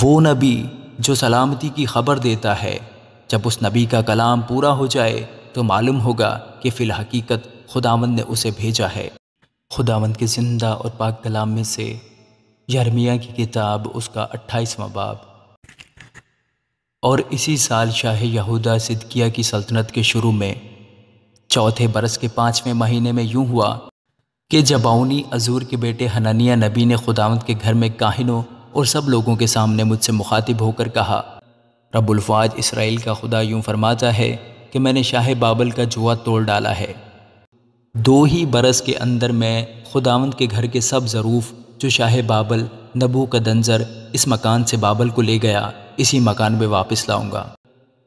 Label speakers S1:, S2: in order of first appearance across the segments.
S1: وہ نبی جو سلامتی کی خبر دیتا ہے، جب اس نبی کا کلام پورا ہو جائے تو معلوم ہوگا کہ فی الحقیقت خداوند نے اسے بھیجا ہے۔ خداوند کے زندہ اور پاک کلام میں سے یرمیہ کی کتاب اس کا 28واں باب۔ اور اسی سال شاہ یہودہ صدقیہ کی سلطنت کے شروع میں چوتھے برس کے 5ویں مہینے میں یوں ہوا کہ جبعونی عزور کے بیٹے حنانیہ نبی نے خداوند کے گھر میں کاہنوں اور سب لوگوں کے سامنے مجھ سے مخاطب ہو کر کہا، رب الفواج اسرائیل کا خدا یوں فرماتا ہے کہ میں نے شاہ بابل کا جوا توڑ ڈالا ہے۔ 2 ہی برس کے اندر میں خداوند کے گھر کے سب ظروف جو شاہ بابل نبوکدنضر اس مکان سے بابل کو لے گیا، اسی مکان میں واپس لاؤں گا۔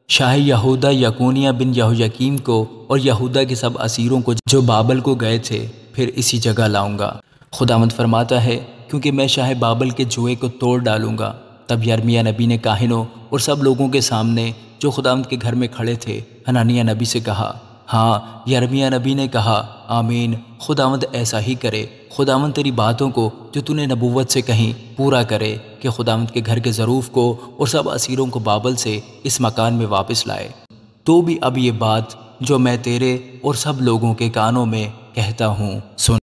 S1: شاہ یہودہ یکونیہ بن یہویکیم کو اور یہودہ کے سب اسیروں کو جو بابل کو گئے تھے پھر اسی جگہ لاؤں گا۔ خداوند فرماتا ہے کیونکہ میں شاہ بابل کے جوئے کو توڑ ڈالوں گا۔ تب یرمیہ نبی نے کاہنوں اور سب لوگوں کے سامنے جو خداوند کے گھر میں کھڑے تھے حنانیہ نبی سے کہا، ہاں یرمیہ نبی نے کہا، آمین، خداوند ایسا ہی کرے۔ خداوند تیری باتوں کو جو تو نے نبوت سے کہیں پورا کرے کہ خداوند کے گھر کے ظروف کو اور سب اسیروں کو بابل سے اس مکان میں واپس لائے۔ تو بھی اب یہ بات جو میں تیرے اور سب لوگوں کے کانوں میں کہتا ہوں سن۔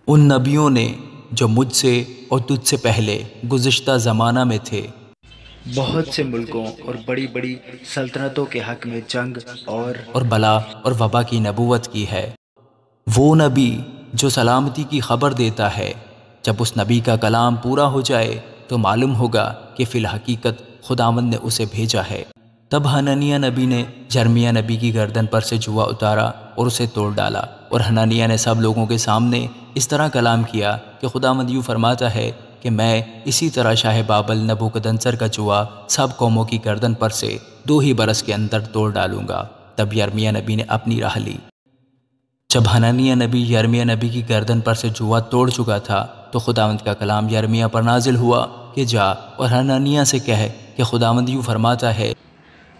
S1: ان نبیوں نے جو مجھ سے اور تجھ سے پہلے گزشتہ زمانہ میں تھے بہت سے ملکوں اور بڑی بڑی سلطنتوں کے حق میں جنگ اور بلا اور وبا کی نبوت کی ہے۔ وہ نبی جو سلامتی کی خبر دیتا ہے، جب اس نبی کا کلام پورا ہو جائے تو معلوم ہوگا کہ فی الحقیقت خداوند نے اسے بھیجا ہے۔ تب حنانیہ نبی نے یرمیہ نبی کی گردن پر سے جوا اتارا اور اسے توڑ ڈالا، اور حنانیہ نے سب لوگوں کے سامنے اس طرح کلام کیا کہ خداوند یوں فرماتا ہے کہ میں اسی طرح شاہ بابل نبوکدنضر کا جوا سب قوموں کی گردن پر سے 2 ہی برس کے اندر توڑ ڈالوں گا۔ تب یرمیہ نبی نے اپنی راہ لی۔ جب حنانیہ نبی یرمیہ نبی کی گردن پر سے جوا توڑ چکا تھا تو خداوند کا کلام یرمیہ پر نازل ہوا کہ جا اور حنانیہ سے کہے کہ خداوند یوں فرماتا ہے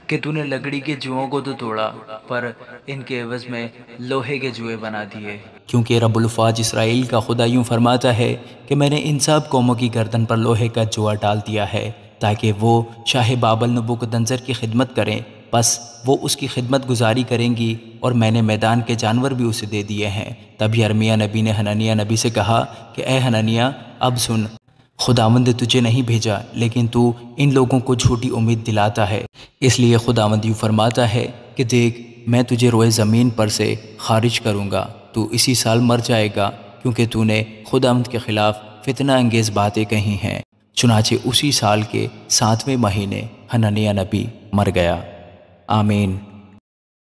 S1: کہ تو نے لکڑی کے جوؤں کو تو توڑا، پر ان کے عوض میں لوہے کے جوئے بنا دیے، کیونکہ رب الفواج اسرائیل کا خدا یوں فرماتا ہے کہ میں نے ان سب قوموں کی گردن پر لوہے کا جوا ڈال دیا ہے تاکہ وہ شاہ بابل نبوکدنضر کی خدمت کریں، بس وہ اس کی خدمت گزاری کریں گی، اور میں نے میدان کے جانور بھی اسے دے دیے ہیں۔ تب یرمیہ نبی نے حنانیہ نبی سے کہا کہ اے حنانیہ، اب سن، خداوند نے تجھے نہیں بھیجا لیکن تو ان لوگوں کو جھوٹی امید دلاتا ہے، اس لیے خداوند یوں فرماتا ہے کہ دیکھ، میں تجھے روئے زمین پر سے خارج کروں گا، تو اسی سال مر جائے گا، کیونکہ تو نے خداوند کے خلاف فتنہ انگیز باتیں کہی ہیں۔ چنانچہ اسی سال کے 7ویں مہینے حنانیہ نبی مر گیا۔ آمین۔